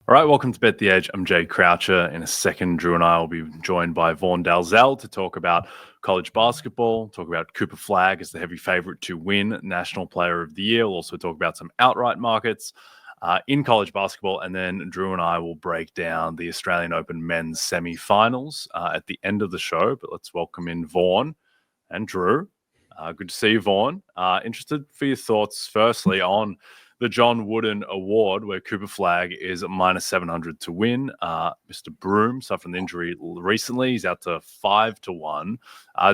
All right, welcome to Bet the Edge. I'm Jay Croucher. In a second, Drew and I will be joined by Vaughn to talk about college basketball, talk about Cooper Flagg as the heavy favorite to win National Player of the Year. We'll also talk about some outright markets in college basketball, and then Drew and I will break down the Australian Open men's semifinals at the end of the show. But let's welcome in Vaughn and Drew. Good to see you, Vaughn. Interested for your thoughts, firstly, on the John Wooden Award, where Cooper Flagg is minus 700 to win. Mr. Broom suffered an injury recently. He's out to 5-1.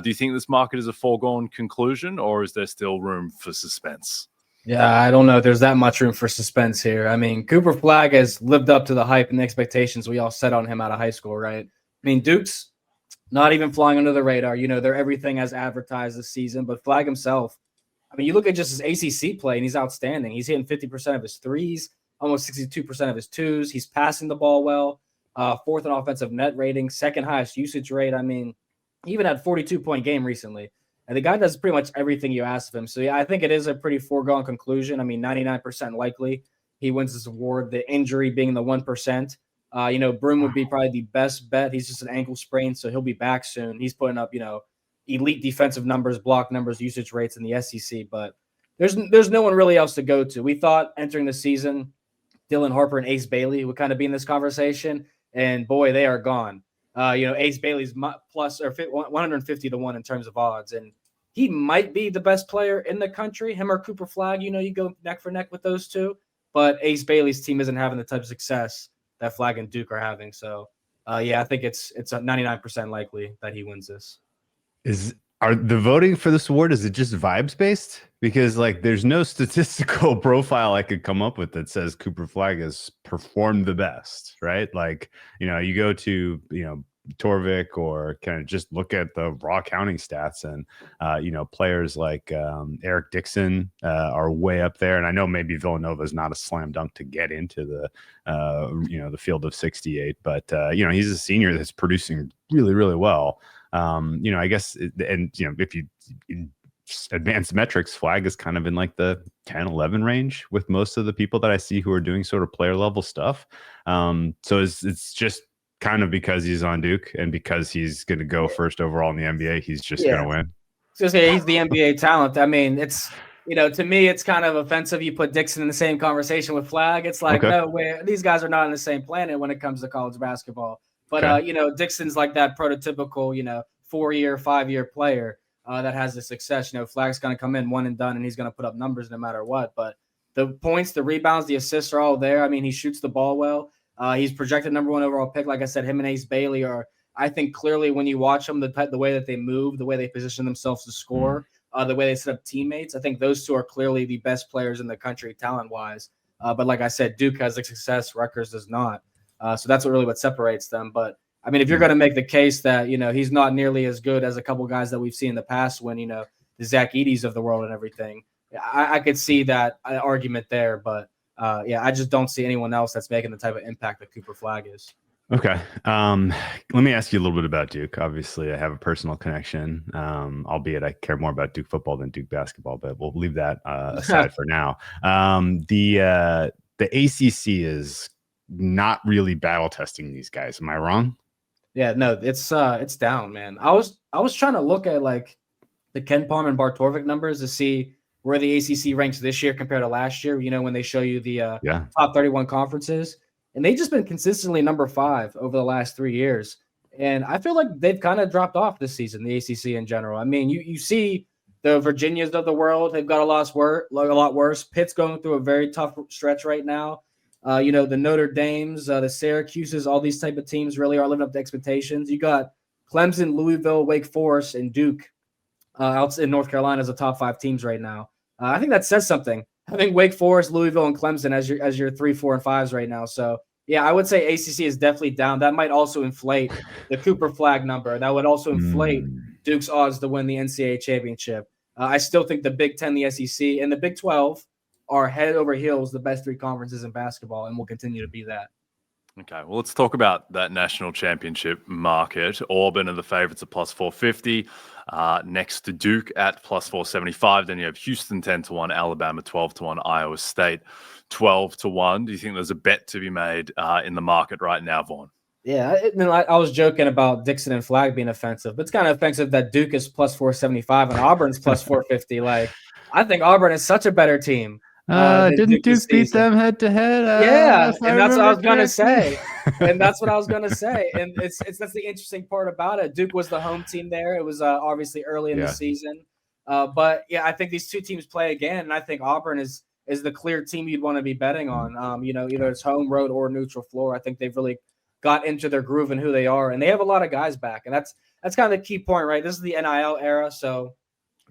Do you think this market is a foregone conclusion, or is there still room for suspense? Yeah, I don't know if there's that much room for suspense here. I mean, Cooper Flagg has lived up to the hype and the expectations we all set on him out of high school, right? I mean, Duke's not even flying under the radar. You know, they're everything as advertised this season, but Flagg himself, I mean, you look at just his ACC play, and he's outstanding. He's hitting 50% of his threes, almost 62% of his twos. He's passing the ball well, fourth in offensive net rating, second highest usage rate. I mean, he even had 42-point game recently. And the guy does pretty much everything you ask of him. So, yeah, I think it is a pretty foregone conclusion. I mean, 99% likely he wins this award, the injury being the 1%. Broom would be probably the best bet. He's just an ankle sprain, so he'll be back soon. He's putting up, elite defensive numbers, block numbers, usage rates in the SEC, but there's no one really else to go to. We thought entering the season, Dylan Harper and Ace Bailey would kind of be in this conversation, and boy, they are gone. Ace Bailey's plus or 150-1 in terms of odds, and he might be the best player in the country. Him or Cooper Flagg, you go neck for neck with those two, but Ace Bailey's team isn't having the type of success that Flagg and Duke are having. So, I think it's 99% likely that he wins this. Are the voting for this award, is it just vibes based? Because there's no statistical profile I could come up with that says Cooper Flagg has performed the best, right? You go to, Torvik, or kind of just look at the raw counting stats, and players like Eric Dixon are way up there. And I know maybe Villanova is not a slam dunk to get into the the field of 68, but he's a senior that's producing really, really well. I guess, if you in advanced metrics, Flagg is kind of in the 10-11 range with most of the people that I see who are doing sort of player level stuff. So it's just kind of because he's on Duke and because he's going to go first overall in the NBA, he's just going to win. Just say he's the NBA talent. I mean, it's, to me, it's kind of offensive. You put Dixon in the same conversation with Flagg. It's no way. These guys are not on the same planet when it comes to college basketball. But, Dixon's like that prototypical, 4-year, 5-year player that has the success. Flagg's going to come in one and done, and he's going to put up numbers no matter what. But the points, the rebounds, the assists are all there. I mean, he shoots the ball well. He's projected number 1 overall pick. Like I said, him and Ace Bailey are, I think, clearly when you watch them, the way that they move, the way they position themselves to score, the way they set up teammates, I think those two are clearly the best players in the country talent-wise. But like I said, Duke has the success, Rutgers does not. So that's what separates them. But, I mean, if you're going to make the case that, he's not nearly as good as a couple guys that we've seen in the past when, the Zach Edey's of the world and everything, I could see that argument there. But, I just don't see anyone else that's making the type of impact that Cooper Flagg is. Okay. Let me ask you a little bit about Duke. Obviously, I have a personal connection, albeit I care more about Duke football than Duke basketball, but we'll leave that aside for now. The ACC is not really battle testing these guys. Am I wrong? Yeah, no, it's down, man. I was trying to look at the Ken Palm and Bart Torvik numbers to see where the ACC ranks this year compared to last year. When they show you the top 31 conferences, and they've just been consistently number 5 over the last 3 years. And I feel like they've kind of dropped off this season, the ACC in general. I mean, you see the Virginias of the world, they've got a lot worse. Pitt's going through a very tough stretch right now. The Notre Dames, the Syracuses, all these type of teams really are living up to expectations. You got Clemson, Louisville, Wake Forest, and Duke out in North Carolina as the top 5 teams right now. I think that says something. I think Wake Forest, Louisville, and Clemson as your 3, 4, and 5s right now. So, yeah, I would say ACC is definitely down. That might also inflate the Cooper Flagg number. That would also inflate Duke's odds to win the NCAA championship. I still think the Big Ten, the SEC, and the Big 12 are head over heels the best 3 conferences in basketball, and will continue to be that. Okay, well, let's talk about that national championship market. Auburn are the favorites at plus 450, next to Duke at plus 475. Then you have Houston 10-1, Alabama 12-1, Iowa State 12-1. Do you think there's a bet to be made in the market right now, Vaughn? Yeah, I was joking about Dixon and Flagg being offensive, but it's kind of offensive that Duke is plus 475 and Auburn's plus 450. Like, I think Auburn is such a better team. Than Didn't this Duke beat season. them head to head? Yeah, If I and that's what I was remember gonna correctly? say. And that's what I was gonna say. And it's that's the interesting part about it. Duke was the home team there. It was obviously early in the Yeah. season. But yeah, I think these two teams play again, and I think Auburn is the clear team you'd want to be betting on. Either it's home, road, or neutral floor. I think they've really got into their groove and who they are, and they have a lot of guys back. And that's kind of the key point, right? This is the NIL era, so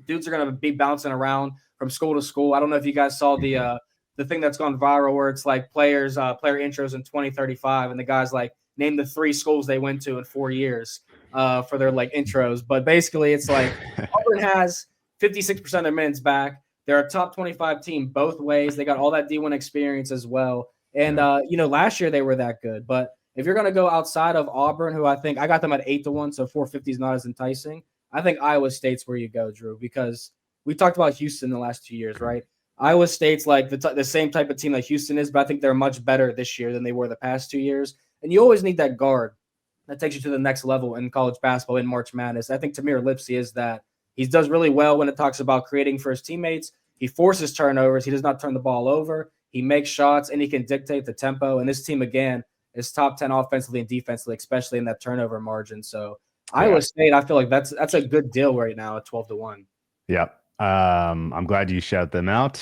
dudes are gonna be bouncing around from school to school. I don't know if you guys saw the thing that's gone viral where it's like player intros in 2035, and the guys like name the 3 schools they went to in 4 years for their like intros. But basically, it's like Auburn has 56% of their minutes back. They're a top 25 team both ways. They got all that D1 experience as well. And last year they were that good. But if you're going to go outside of Auburn, who I think I got them at 8-1, so 450 is not as enticing. I think Iowa State's where you go, Drew, because we talked about Houston the last 2 years, right? Iowa State's like the same type of team that Houston is, but I think they're much better this year than they were the past 2 years. And you always need that guard that takes you to the next level in college basketball in March Madness. I think Tamir Lipsey is that. He does really well when it talks about creating for his teammates. He forces turnovers. He does not turn the ball over. He makes shots, and he can dictate the tempo. And this team, again, is top 10 offensively and defensively, especially in that turnover margin. So Iowa State, I feel like that's a good deal right now at 12-1. Yep. I'm glad you shout them out.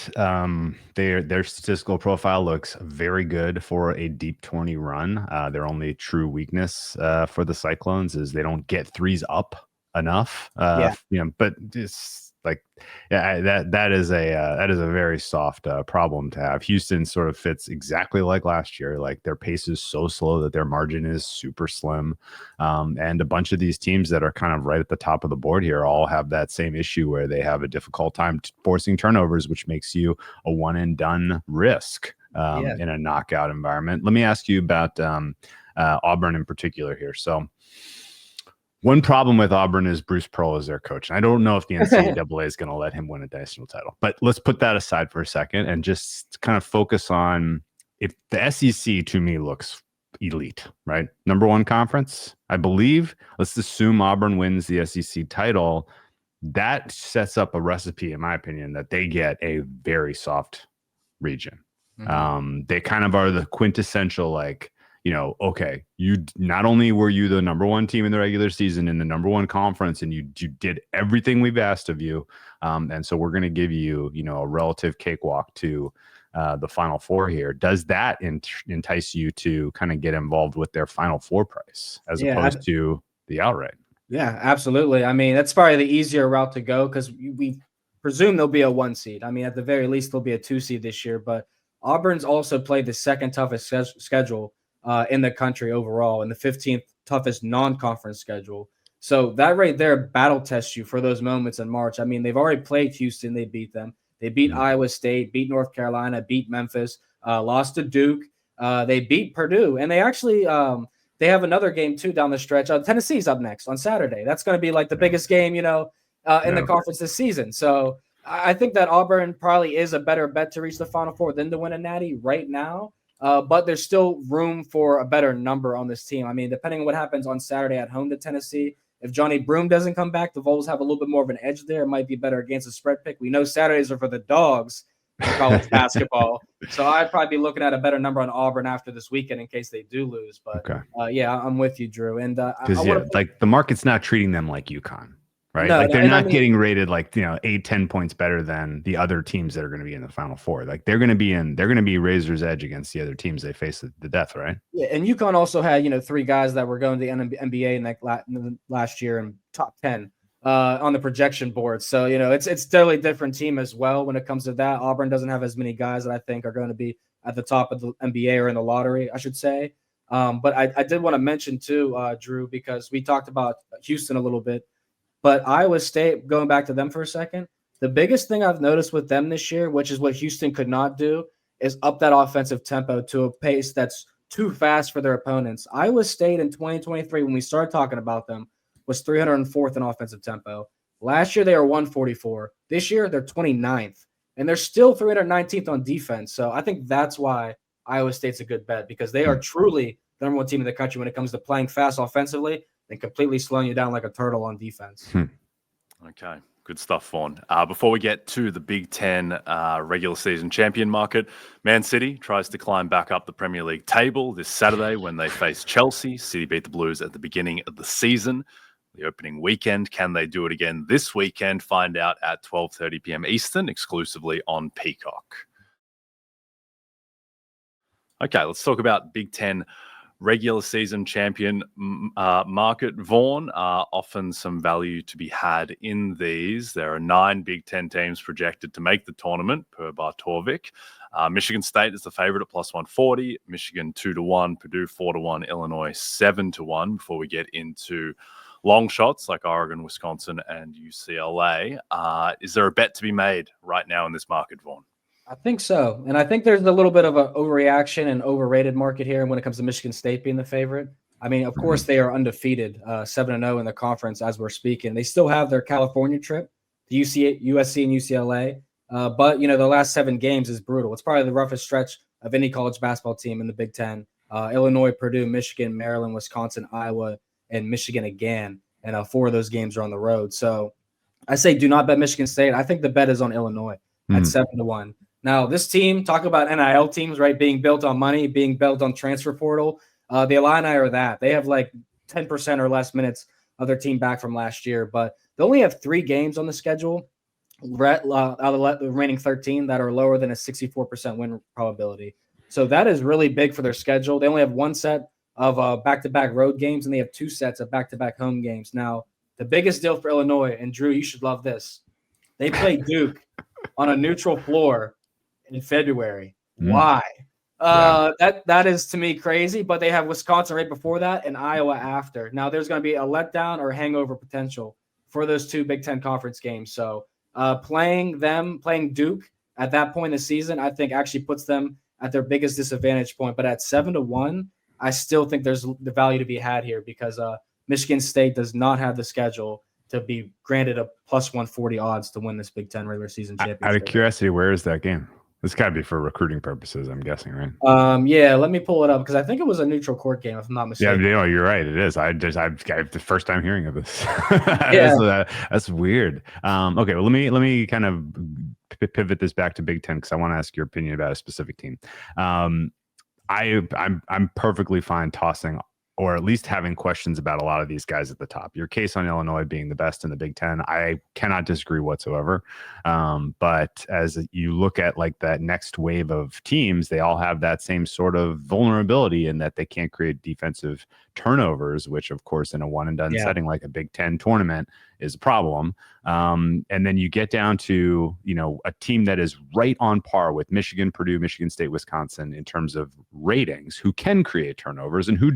Their statistical profile looks very good for a deep 20 run. Their only true weakness for the Cyclones is they don't get threes up enough. But it's like, that is a very soft problem to have. Houston sort of fits exactly like last year. Like their pace is so slow that their margin is super slim. And a bunch of these teams that are kind of right at the top of the board here all have that same issue where they have a difficult time forcing turnovers, which makes you a one and done risk in a knockout environment. Let me ask you about Auburn in particular here. So one problem with Auburn is Bruce Pearl is their coach. And I don't know if the NCAA is going to let him win a national title, but let's put that aside for a second and just kind of focus on if the SEC to me looks elite, right? Number 1 conference, I believe. Let's assume Auburn wins the SEC title. That sets up a recipe, in my opinion, that they get a very soft region. Mm-hmm. They kind of are the quintessential, like, okay, you not only were you the number 1 team in the regular season in the number 1 conference, and you did everything we've asked of you, and so we're going to give you, a relative cakewalk to the Final Four here. Does that entice you to kind of get involved with their Final Four price as opposed to the outright? Yeah, absolutely. I mean, that's probably the easier route to go because we presume there'll be a 1 seed. I mean, at the very least, there'll be a 2 seed this year. But Auburn's also played the second toughest schedule in the country overall, and the 15th toughest non-conference schedule. So that right there battle tests you for those moments in March. I mean, they've already played Houston. They beat them. They beat Iowa State, beat North Carolina, beat Memphis, lost to Duke. They beat Purdue. And they actually they have another game, too, down the stretch. Tennessee's up next on Saturday. That's going to be like the biggest game, in the conference this season. So I think that Auburn probably is a better bet to reach the Final Four than to win a natty right now. But there's still room for a better number on this team. I mean, depending on what happens on Saturday at home to Tennessee, if Johnny Broome doesn't come back, the Vols have a little bit more of an edge there. It might be better against a spread pick. We know Saturdays are for the dogs in college basketball. So I'd probably be looking at a better number on Auburn after this weekend in case they do lose. But I'm with you, Drew. And like the market's not treating them like UConn. Right. No, they're not getting rated 8-10 points better than the other teams that are going to be in the Final Four. Like they're going to be razor's edge against the other teams they face at the death. Right. Yeah. And UConn also had, 3 guys that were going to the NBA in that last year and top 10 on the projection board. So, it's totally different team as well when it comes to that. Auburn doesn't have as many guys that I think are going to be at the top of the NBA or in the lottery, I should say. But I did want to mention too, Drew, because we talked about Houston a little bit. But Iowa State, going back to them for a second, the biggest thing I've noticed with them this year, which is what Houston could not do, is up that offensive tempo to a pace that's too fast for their opponents. Iowa State in 2023, when we started talking about them, was 304th in offensive tempo. Last year, they were 144. This year, they're 29th. And they're still 319th on defense. So I think that's why Iowa State's a good bet, because they are truly the number one team in the country when it comes to playing fast offensively and completely slowing you down like a turtle on defense. Okay, good stuff, Vaughn. Before we get to the Big Ten regular season champion market, Man City tries to climb back up the Premier League table this Saturday when they face Chelsea. City beat the Blues at the beginning of the season, the opening weekend. Can they do it again this weekend? Find out at 12:30 p.m. Eastern, exclusively on Peacock. Okay, let's talk about Big Ten regular season champion market. Vaughn, often some value to be had in these. There are 9 Big Ten teams projected to make the tournament per Bartovic. Michigan State is the favorite at plus 140. Michigan 2-1. Purdue 4-1. Illinois 7-1. Before we get into long shots like Oregon, Wisconsin, and UCLA, is there a bet to be made right now in this market, Vaughn? I think so. And I think there's a little bit of an overreaction and overrated market here when it comes to Michigan State being the favorite. I mean, of course, they are undefeated, 7-0 in the conference as we're speaking. They still have their California trip to USC and UCLA. But, you know, the last 7 games is brutal. It's probably the roughest stretch of any college basketball team in the Big Ten. Illinois, Purdue, Michigan, Maryland, Wisconsin, Iowa, and Michigan again. And 4 of those games are on the road. So I say do not bet Michigan State. I think the bet is on Illinois at 7-1. Now, this team, talk about NIL teams, right, being built on money, being built on transfer portal. The Illini are that. They have like 10% or less minutes of their team back from last year, but they only have 3 games on the schedule out of the remaining 13 that are lower than a 64% win probability. So that is really big for their schedule. They only have 1 set of back-to-back road games, and they have 2 sets of back-to-back home games. Now, the biggest deal for Illinois, and Drew, you should love this, they play Duke on a neutral floor in February. Why? That is to me crazy, but they have Wisconsin right before that and Iowa after. Now there's going to be a letdown or hangover potential for those 2 Big Ten conference games. So playing Duke at that point in the season, I think actually puts them at their biggest disadvantage point. But at 7-1, I still think there's the value to be had here because Michigan State does not have the schedule to be granted a plus 140 odds to win this Big Ten regular season championship. Out of curiosity, where is that game? It's got to be for recruiting purposes, I'm guessing, right? Yeah, let me pull it up because I think it was a neutral court game, if I'm not mistaken. Yeah, you're right. It is. I've the first time hearing of this. That's weird. Okay, well, let me kind of pivot this back to Big Ten because I want to ask your opinion about a specific team. I'm perfectly fine tossing or at least having questions about a lot of these guys at the top. Your case on Illinois being the best in the Big Ten, I cannot disagree whatsoever. But as you look at like that next wave of teams, they all have that same sort of vulnerability in that they can't create defensive turnovers, which of course in a one and done setting like a Big Ten tournament is a problem. And then you get down to, a team that is right on par with Michigan, Purdue, Michigan State, Wisconsin in terms of ratings, who can create turnovers and who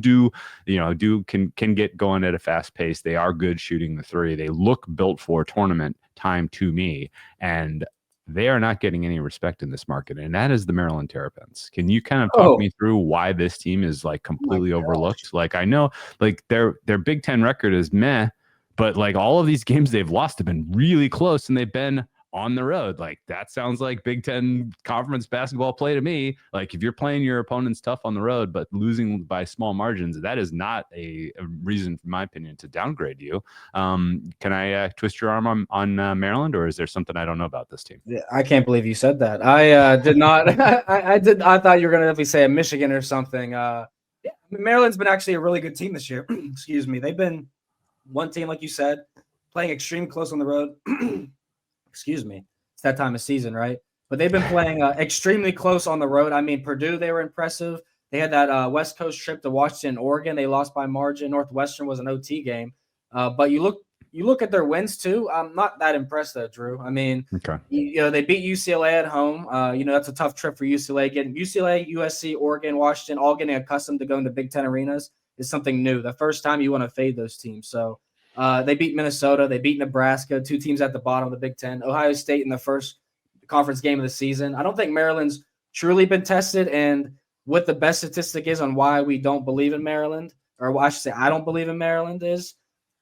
can get going at a fast pace. They are good shooting the three. They look built for tournament time to me, and they are not getting any respect in this market, and that is the Maryland Terrapins. Can you kind of talk me through why this team is like completely overlooked? Like I know like their Big Ten record is meh, but like all of these games they've lost have been really close and they've been on the road. Like that sounds like Big Ten conference basketball play to me. Like if you're playing your opponents tough on the road, but losing by small margins, that is not a reason, in my opinion, to downgrade you. Can I twist your arm on Maryland, or is there something I don't know about this team? Yeah, I can't believe you said that. I did not. I thought you were going to definitely say a Michigan or something. Maryland's been actually a really good team this year. Excuse me. They've been one team, like you said, playing extremely close on the road. Excuse me. It's that time of season, right? But they've been playing extremely close on the road. I mean, Purdue, they were impressive. They had that West Coast trip to Washington, Oregon. They lost by margin. Northwestern was an OT game. But you look at their wins too. I'm not that impressed though, Drew. I mean, they beat UCLA at home. That's a tough trip for UCLA. Getting UCLA, USC, Oregon, Washington, all getting accustomed to going to Big Ten arenas is something new. The first time you want to fade those teams. So they beat Minnesota. They beat Nebraska, 2 teams at the bottom of the Big Ten. Ohio State in the first conference game of the season. I don't think Maryland's truly been tested. And what the best statistic is on why we don't believe in Maryland, or I should say I don't believe in Maryland, is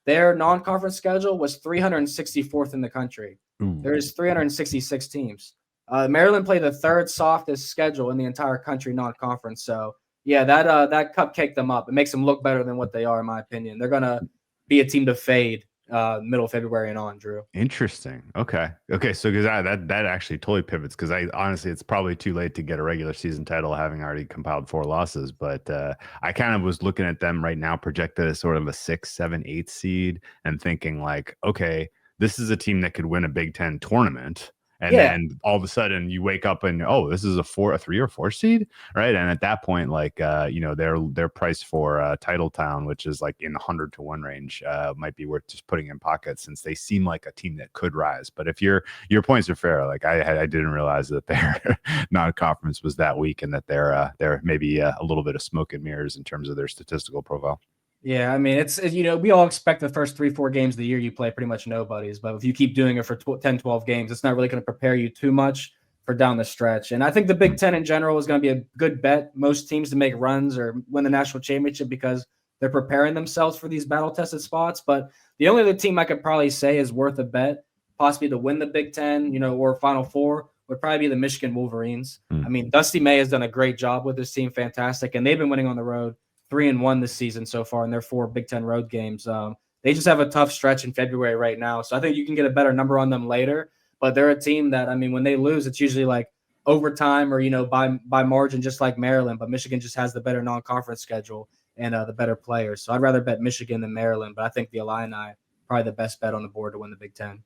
their non-conference schedule was 364th in the country. Ooh. There is 366 teams. Maryland played the third softest schedule in the entire country non-conference. So, yeah, that cupcake them up. It makes them look better than what they are, in my opinion. They're going to be a team to fade middle of February and on, Drew. Interesting. Okay. So because that actually totally pivots, because I honestly, it's probably too late to get a regular season title having already compiled 4 losses. But I kind of was looking at them right now projected as sort of a 6, 7, 8 seed and thinking like, okay, this is a team that could win a Big Ten tournament. And then all of a sudden you wake up and, oh, this is a 3 or 4 seed, right? And at that point, like, they're priced for Title Town, which is like in the 100 to 1 range, might be worth just putting in pockets, since they seem like a team that could rise. But if your points are fair, like I didn't realize that their non-conference was that weak, and that they're maybe a little bit of smoke and mirrors in terms of their statistical profile. Yeah, I mean, it's we all expect the first 3-4 games of the year you play pretty much nobody's, but if you keep doing it for 10, 12 games, it's not really going to prepare you too much for down the stretch. And I think the Big Ten in general is going to be a good bet, most teams to make runs or win the national championship, because they're preparing themselves for these battle-tested spots. But the only other team I could probably say is worth a bet, possibly to win the Big Ten, or Final Four, would probably be the Michigan Wolverines. I mean, Dusty May has done a great job with this team, fantastic, and they've been winning on the road. 3-1 this season so far in their 4 Big Ten road games. They just have a tough stretch in February right now. So I think you can get a better number on them later. But they're a team that, I mean, when they lose, it's usually like overtime or, by margin, just like Maryland. But Michigan just has the better non-conference schedule and the better players. So I'd rather bet Michigan than Maryland. But I think the Illini probably the best bet on the board to win the Big Ten.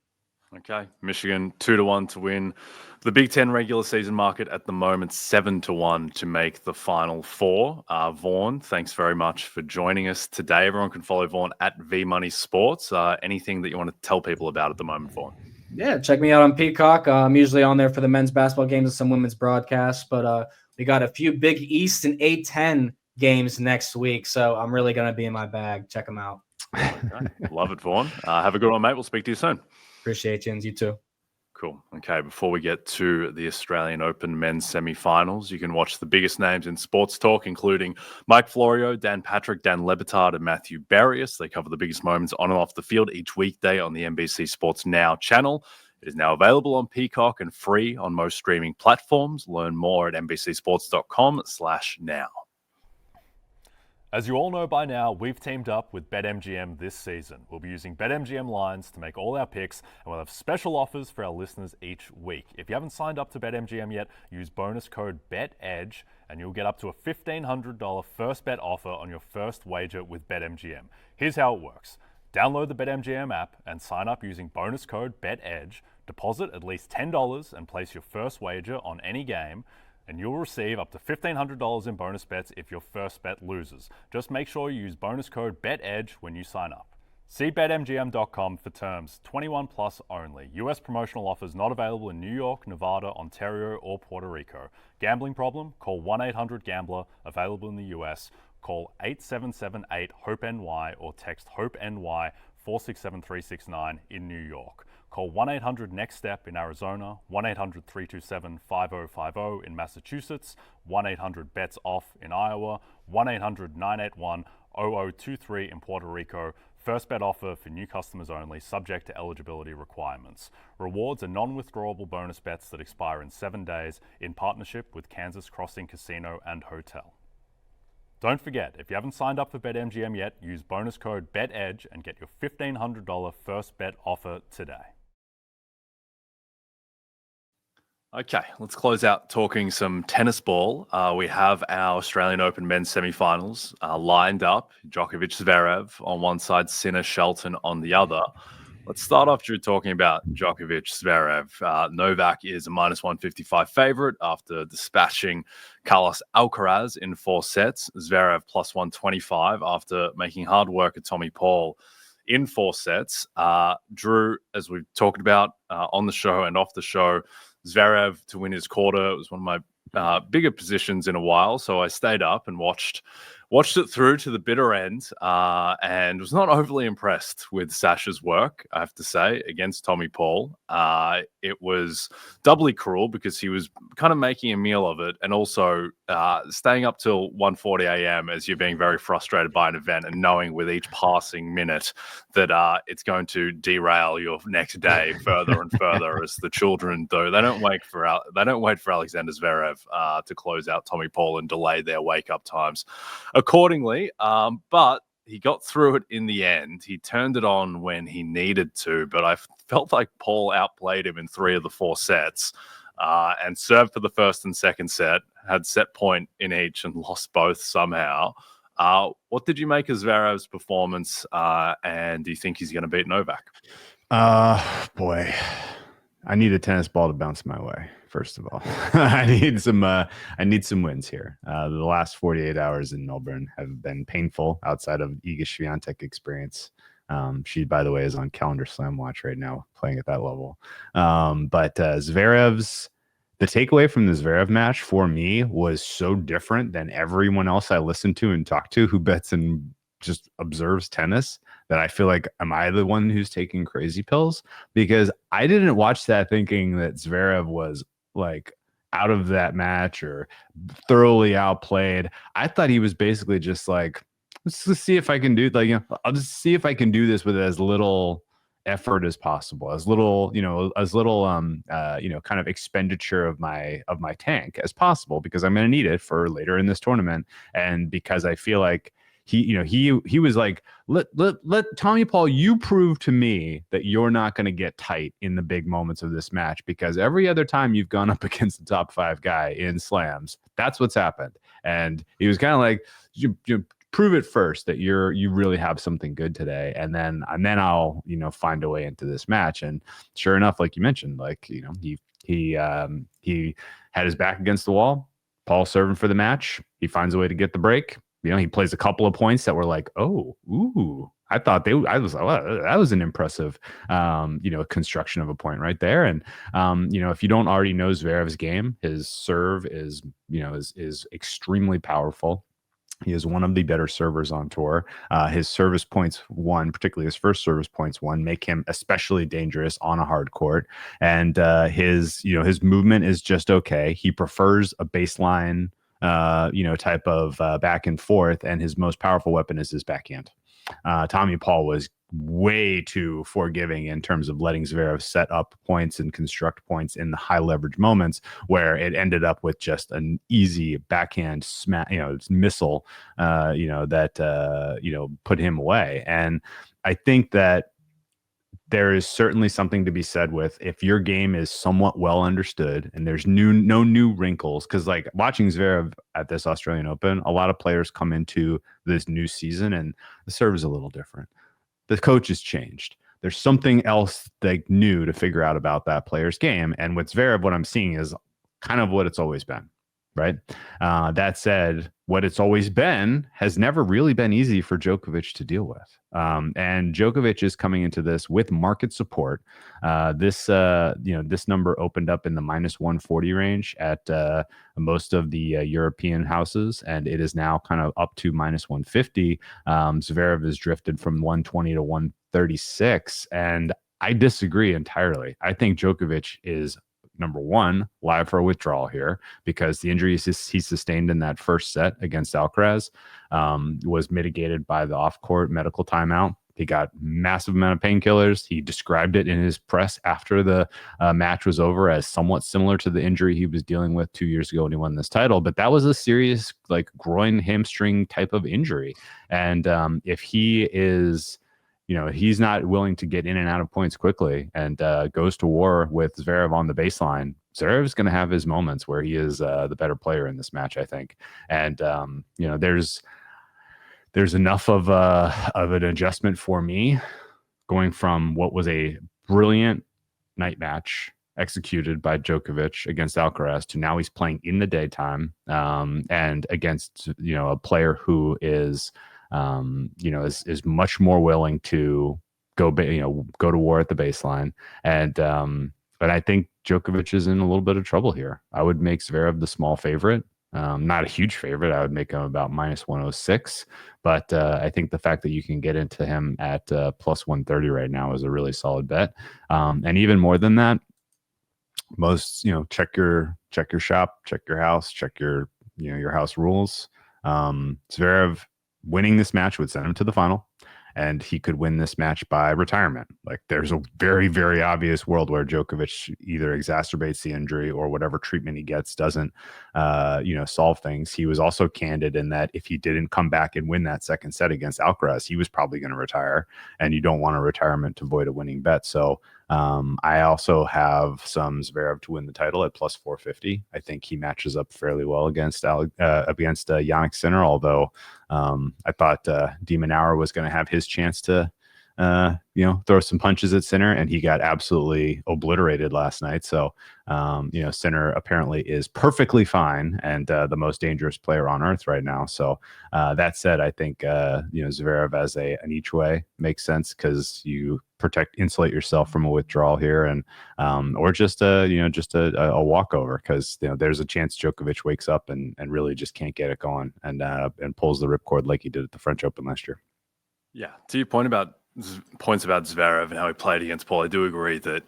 Okay, Michigan 2-1 to win the Big Ten regular season market at the moment, 7-1 to make the Final Four. Vaughn, thanks very much for joining us today. Everyone can follow Vaughn at VMoney Sports. Anything that you want to tell people about at the moment, Vaughn? Yeah, check me out on Peacock. I'm usually on there for the men's basketball games and some women's broadcasts, but we got a few Big East and A10 games next week, so I'm really going to be in my bag. Check them out. Okay. Love it, Vaughn. Have a good one, mate. We'll speak to you soon. Appreciate you, and you too. Cool. Okay, before we get to the Australian Open men's semi-finals, you can watch the biggest names in sports talk, including Mike Florio, Dan Patrick, Dan Lebitard, and Matthew Barrios. They cover the biggest moments on and off the field each weekday on the NBC Sports Now channel. It is now available on Peacock and free on most streaming platforms. Learn more at nbcsports.com/now. As you all know by now, we've teamed up with BetMGM this season. We'll be using BetMGM lines to make all our picks, and we'll have special offers for our listeners each week. If you haven't signed up to BetMGM yet, use bonus code BETEDGE, and you'll get up to a $1,500 first bet offer on your first wager with BetMGM. Here's how it works. Download the BetMGM app and sign up using bonus code BETEDGE. Deposit at least $10 and place your first wager on any game, and you'll receive up to $1,500 in bonus bets if your first bet loses. Just make sure you use bonus code BETEDGE when you sign up. See BetMGM.com for terms. 21 plus only. U.S. promotional offers not available in New York, Nevada, Ontario, or Puerto Rico. Gambling problem? Call 1-800-GAMBLER. Available in the U.S. Call 8778-HOPE-NY or text HOPE-NY 467369 in New York. Call 1-800-NEXT-STEP in Arizona, 1-800-327-5050 in Massachusetts, 1-800-BETS-OFF in Iowa, 1-800-981-0023 in Puerto Rico. First bet offer for new customers only, subject to eligibility requirements. Rewards are non-withdrawable bonus bets that expire in 7 days in partnership with Kansas Crossing Casino and Hotel. Don't forget, if you haven't signed up for BetMGM yet, use bonus code BETEDGE and get your $1,500 first bet offer today. Okay, let's close out talking some tennis ball. We have our Australian Open men's semi-finals lined up. Djokovic, Zverev on one side, Sinner, Shelton on the other. Let's start off, Drew, talking about Djokovic, Zverev. Novak is a -155 favorite after dispatching Carlos Alcaraz in 4 sets. Zverev +125 after making hard work of Tommy Paul in 4 sets. Drew, as we've talked about on the show and off the show, Zverev to win his quarter was one of my bigger positions in a while. So I stayed up and watched Watched it through to the bitter end and was not overly impressed with Sasha's work, I have to say, against Tommy Paul. It was doubly cruel because he was kind of making a meal of it and also staying up till 1:40 a.m. as you're being very frustrated by an event and knowing with each passing minute that it's going to derail your next day further and further as the children do. They don't wait for Alexander Zverev to close out Tommy Paul and delay their wake-up times accordingly, but he got through it in the end. He turned it on when he needed to, but I felt like Paul outplayed him in 3 of the 4 sets and served for the first and second set, had set point in each and lost both somehow. What did you make of Zverev's performance, and do you think he's going to beat Novak? Boy, I need a tennis ball to bounce my way. First of all, I need some wins here. The last 48 hours in Melbourne have been painful outside of Iga Swiatek experience. She, by the way, is on Calendar Slam Watch right now, playing at that level. But Zverev's, the takeaway from the Zverev match for me was so different than everyone else I listened to and talked to who bets and just observes tennis, that I feel like, am I the one who's taking crazy pills? Because I didn't watch that thinking that Zverev was like out of that match or thoroughly outplayed. I thought he was basically just like, let's see if I can do, like, I'll just see if I can do this with as little effort as possible, as little kind of expenditure of my tank as possible, because I'm going to need it for later in this tournament. And because I feel like he was like, let Tommy Paul, you prove to me that you're not going to get tight in the big moments of this match, because every other time you've gone up against the top 5 guy in slams, that's what's happened. And he was kind of like, you prove it first that you really have something good today, and then I'll find a way into this match. And sure enough, like you mentioned, like he had his back against the wall. Paul serving for the match. He finds a way to get the break. He plays a couple of points that were like, oh, ooh, I thought that was an impressive, construction of a point right there. And, if you don't already know Zverev's game, his serve is extremely powerful. He is one of the better servers on tour. His service points particularly his first service points make him especially dangerous on a hard court. And his movement is just okay. He prefers a baseline type of back and forth, and his most powerful weapon is his backhand. Tommy Paul was way too forgiving in terms of letting Zverev set up points and construct points in the high leverage moments, where it ended up with just an easy backhand missile, that put him away. And I think that there is certainly something to be said with, if your game is somewhat well understood and there's no new wrinkles, because like watching Zverev at this Australian Open, a lot of players come into this new season and the serve is a little different. The coach has changed. There's something else like new to figure out about that player's game. And with Zverev, what I'm seeing is kind of what it's always been. Right. That said, what it's always been has never really been easy for Djokovic to deal with. And Djokovic is coming into this with market support. This number opened up in the -140 range at most of the European houses, and it is now kind of up to -150. Zverev has drifted from 120 to 136, and I disagree entirely. I think Djokovic is, number one, live for a withdrawal here, because the injury he sustained in that first set against Alcaraz was mitigated by the off-court medical timeout. He got massive amount of painkillers. He described it in his press after the match was over as somewhat similar to the injury he was dealing with 2 years ago when he won this title. But that was a serious, like, groin hamstring type of injury. And if he is, he's not willing to get in and out of points quickly and goes to war with Zverev on the baseline, Zverev's going to have his moments where he is the better player in this match, I think. And, there's enough of an adjustment for me going from what was a brilliant night match executed by Djokovic against Alcaraz to now he's playing in the daytime and against, a player who is much more willing to go to war at the baseline. And but I think Djokovic is in a little bit of trouble here. I would make Zverev the small favorite. Not a huge favorite. I would make him about -106. But I think the fact that you can get into him at plus 130 right now is a really solid bet. And even more than that, most, check your shop, check your house, check your house rules. Zverev winning this match would send him to the final, and he could win this match by retirement. Like, there's a very, very obvious world where Djokovic either exacerbates the injury or whatever treatment he gets doesn't, solve things. He was also candid in that if he didn't come back and win that second set against Alcaraz, he was probably going to retire, and you don't want a retirement to avoid a winning bet. So I also have some Zverev to win the title at plus 450. I think he matches up fairly well against Jannik Sinner, although I thought Demon Hour was going to have his chance to throw some punches at Sinner, and he got absolutely obliterated last night. So Sinner apparently is perfectly fine and the most dangerous player on earth right now. So that said, I think Zverev as an each way makes sense, because you insulate yourself from a withdrawal here, and or just a walkover, because there's a chance Djokovic wakes up and really just can't get it going and pulls the ripcord like he did at the French Open last year. Yeah, to your point about Zverev and how he played against Paul, I do agree that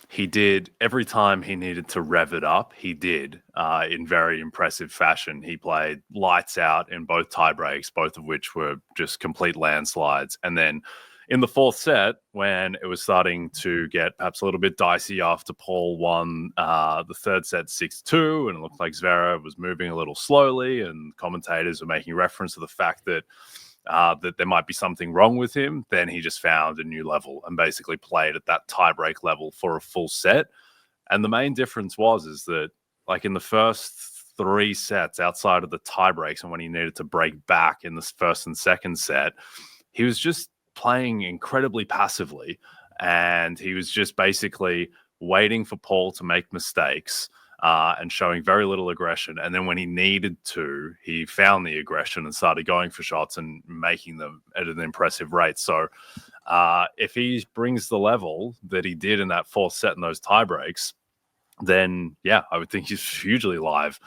he did, every time he needed to rev it up, he did in very impressive fashion. He played lights out in both tie breaks, both of which were just complete landslides. And then in the fourth set, when it was starting to get perhaps a little bit dicey after Paul won the third set 6-2, and it looked like Zverev was moving a little slowly, and commentators were making reference to the fact that that there might be something wrong with him, then he just found a new level and basically played at that tiebreak level for a full set. And the main difference is that, like, in the first 3 sets outside of the tiebreaks, and when he needed to break back in the first and second set, he was just playing incredibly passively, and he was just basically waiting for Paul to make mistakes and showing very little aggression. And then when he needed to, he found the aggression and started going for shots and making them at an impressive rate. So if he brings the level that he did in that fourth set in those tie breaks, then yeah, I would think he's hugely live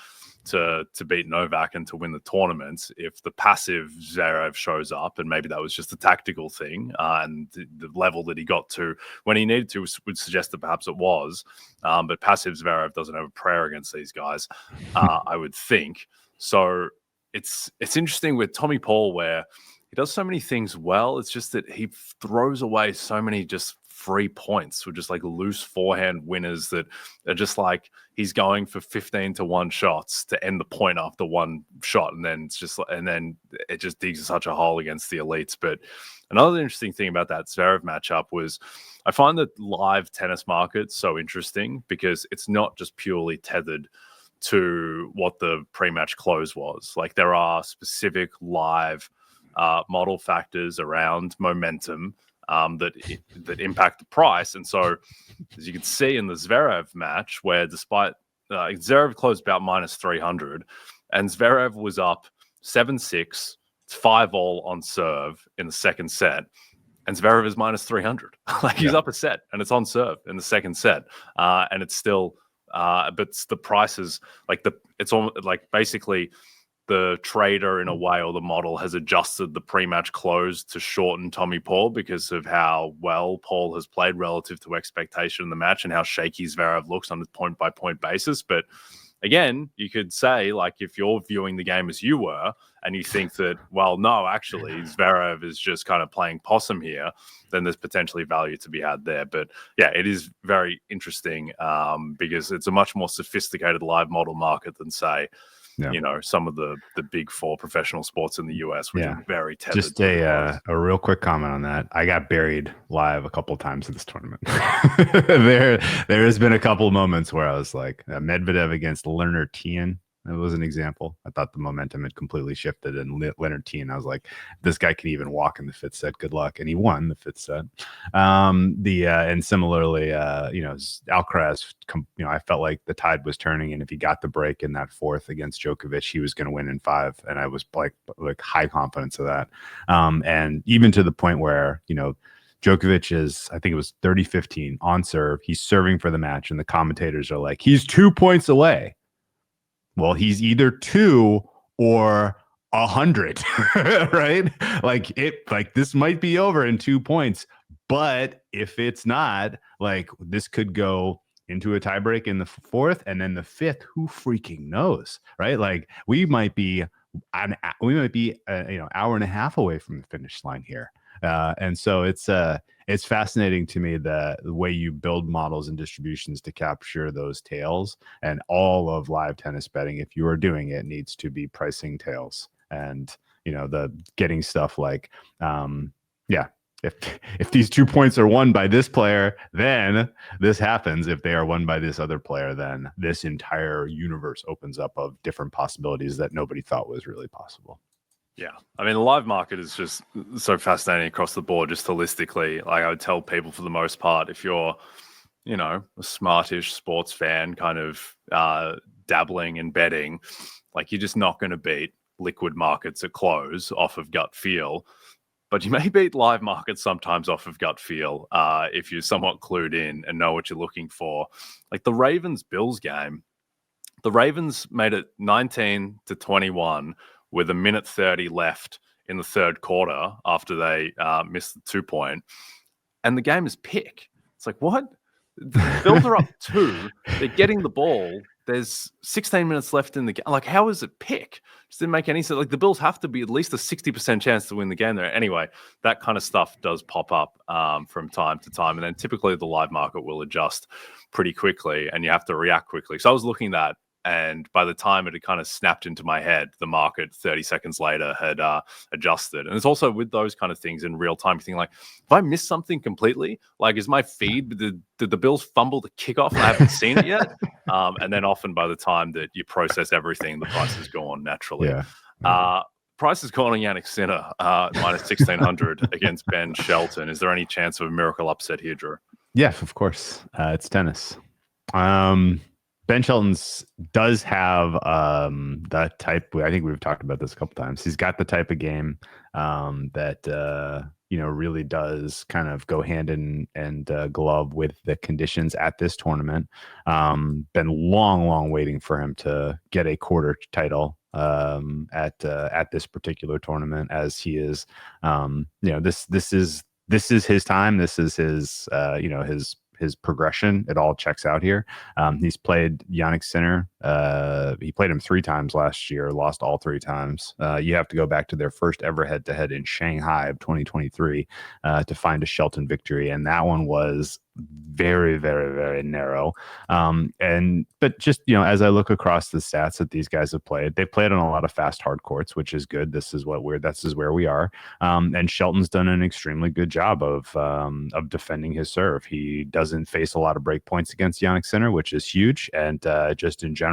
to beat Novak and to win the tournament. If the passive Zverev shows up, and maybe that was just a tactical thing, and the level that he got to when he needed to would suggest that perhaps it was, but passive Zverev doesn't have a prayer against these guys, I would think. So it's interesting with Tommy Paul, where he does so many things well. It's just that he throws away so many just free points with just like loose forehand winners that are just like he's going for 15-1 shots to end the point after one shot, and then it just digs such a hole against the elites. But another interesting thing about that Zverev matchup was, I find the live tennis market so interesting because it's not just purely tethered to what the pre-match close was. Like, there are specific live model factors around momentum that impact the price. And so, as you can see in the Zverev match, where despite Zverev closed about -300, and Zverev was up 7-6, 5-all on serve in the second set, and Zverev is -300. Like, he's up a set, and it's on serve in the second set, and it's still, but the prices, like it's all like basically the trader in a way, or the model, has adjusted the pre-match close to shorten Tommy Paul because of how well Paul has played relative to expectation in the match and how shaky Zverev looks on a point-by-point basis. But again, you could say, like, if you're viewing the game as you were and you think that, well, no, actually Zverev is just kind of playing possum here, then there's potentially value to be had there. But yeah, it is very interesting because it's a much more sophisticated live model market than, say, some of the big four professional sports in the US, which are very tethered. Just a real quick comment on that. I got buried live a couple of times in this tournament. there has been a couple of moments where I was like, Medvedev against Leonard Tien. That was an example. I thought the momentum had completely shifted, and Leonard Tien, I was like, this guy can even walk in the fifth set. Good luck. And he won the fifth set. And similarly, Alcaraz, I felt like the tide was turning, and if he got the break in that fourth against Djokovic, he was going to win in 5. And I was like high confidence of that. And even to the point where, Djokovic is, I think it was 30-15 on serve. He's serving for the match, and the commentators are like, he's 2 points away. Well, he's either 2 or 100, right? Like this might be over in 2 points, but if it's not, like this could go into a tiebreak in the fourth, and then the fifth. Who freaking knows, right? Like we might be hour and a half away from the finish line here. And so it's fascinating to me the way you build models and distributions to capture those tails. And all of live tennis betting, if you are doing it, needs to be pricing tails. And the getting stuff like if these 2 points are won by this player, then this happens. If they are won by this other player, then this entire universe opens up of different possibilities that nobody thought was really possible. Yeah. I mean, the live market is just so fascinating across the board, just holistically. Like I would tell people for the most part, if you're, a smartish sports fan kind of dabbling in betting, like you're just not going to beat liquid markets at close off of gut feel. But you may beat live markets sometimes off of gut feel if you're somewhat clued in and know what you're looking for. Like the Ravens-Bills game, the Ravens made it 19-21 with 1:30 left in the third quarter after they missed the 2-point. And the game is pick. It's like, what? The Bills are up 2. They're getting the ball. There's 16 minutes left in the game. Like, how is it pick? Just didn't make any sense. Like, the Bills have to be at least a 60% chance to win the game there. Anyway, that kind of stuff does pop up from time to time. And then typically the live market will adjust pretty quickly and you have to react quickly. So I was looking at that. And by the time it had kind of snapped into my head, the market 30 seconds later had adjusted. And it's also with those kind of things in real time, you think like, have I missed something completely? Like, is my feed, did the Bills fumble the kickoff? I haven't seen it yet. And then often by the time that you process everything, the price is gone naturally. Yeah. Price is gone on Jannik Sinner, minus 1,600 against Ben Shelton. Is there any chance of a miracle upset here, Drew? Yeah, of course. It's tennis. Ben Shelton's does have that type. I think we've talked about this a couple times. He's got the type of game that really does kind of go hand in glove with the conditions at this tournament. Been long waiting for him to get a quarter title at this particular tournament, as he is. This is his time. This is his progression. It all checks out here. He's played Jannik Sinner. He played him 3 times last year, lost all 3 times. You have to go back to their first ever head-to-head in Shanghai of 2023 to find a Shelton victory, and that one was very, very, very narrow. But just as I look across the stats that these guys have played, they played on a lot of fast hard courts, which is good. This is where we are. And Shelton's done an extremely good job of defending his serve. He doesn't face a lot of break points against Jannik Sinner, which is huge. And just in general,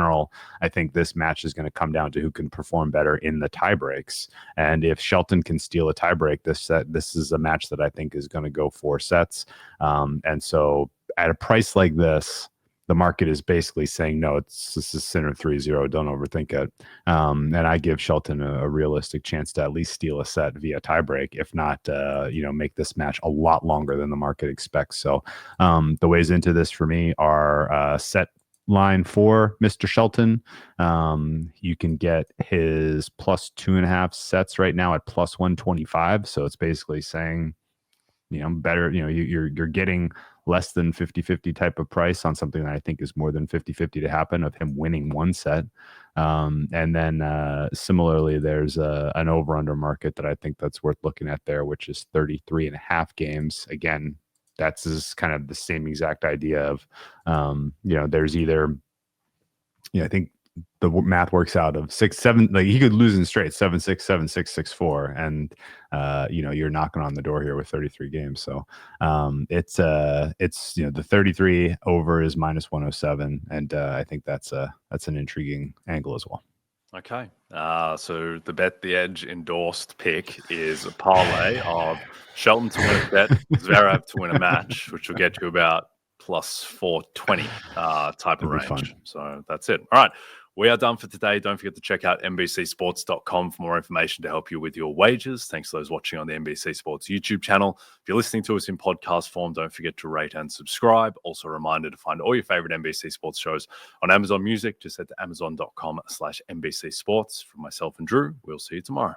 I think this match is going to come down to who can perform better in the tie breaks. And if Shelton can steal a tie break, this is a match that I think is going to go 4 sets. And so at a price like this, the market is basically saying, no, this is Sinner 3-0. Don't overthink it. And I give Shelton a realistic chance to at least steal a set via tiebreak, if not, make this match a lot longer than the market expects. So the ways into this for me are set line for Mr. Shelton. You can get his plus 2.5 sets right now at plus 125. So it's basically saying, better, you're getting less than 50-50 type of price on something that I think is more than 50-50 to happen of him winning 1 set. And then similarly, there's an over-under market that I think that's worth looking at there, which is 33.5 games. Again, that's kind of the same exact idea of, there's either, I think the math works out of 6-7, like he could lose in straight 7-6, 7-6, 6-4. And, you're knocking on the door here with 33 games. So it's the 33 over is minus 107. And I think that's an intriguing angle as well. Okay. So the Bet the Edge endorsed pick is a parlay of Shelton to win a bet, Zverev to win a match, which will get you about plus 420 type of range. Fun. So that's it. All right. We are done for today. Don't forget to check out NBCSports.com for more information to help you with your wagers. Thanks to those watching on the NBC Sports YouTube channel. If you're listening to us in podcast form, don't forget to rate and subscribe. Also a reminder to find all your favorite NBC Sports shows on Amazon Music. Just head to amazon.com/NBC Sports. From myself and Drew, we'll see you tomorrow.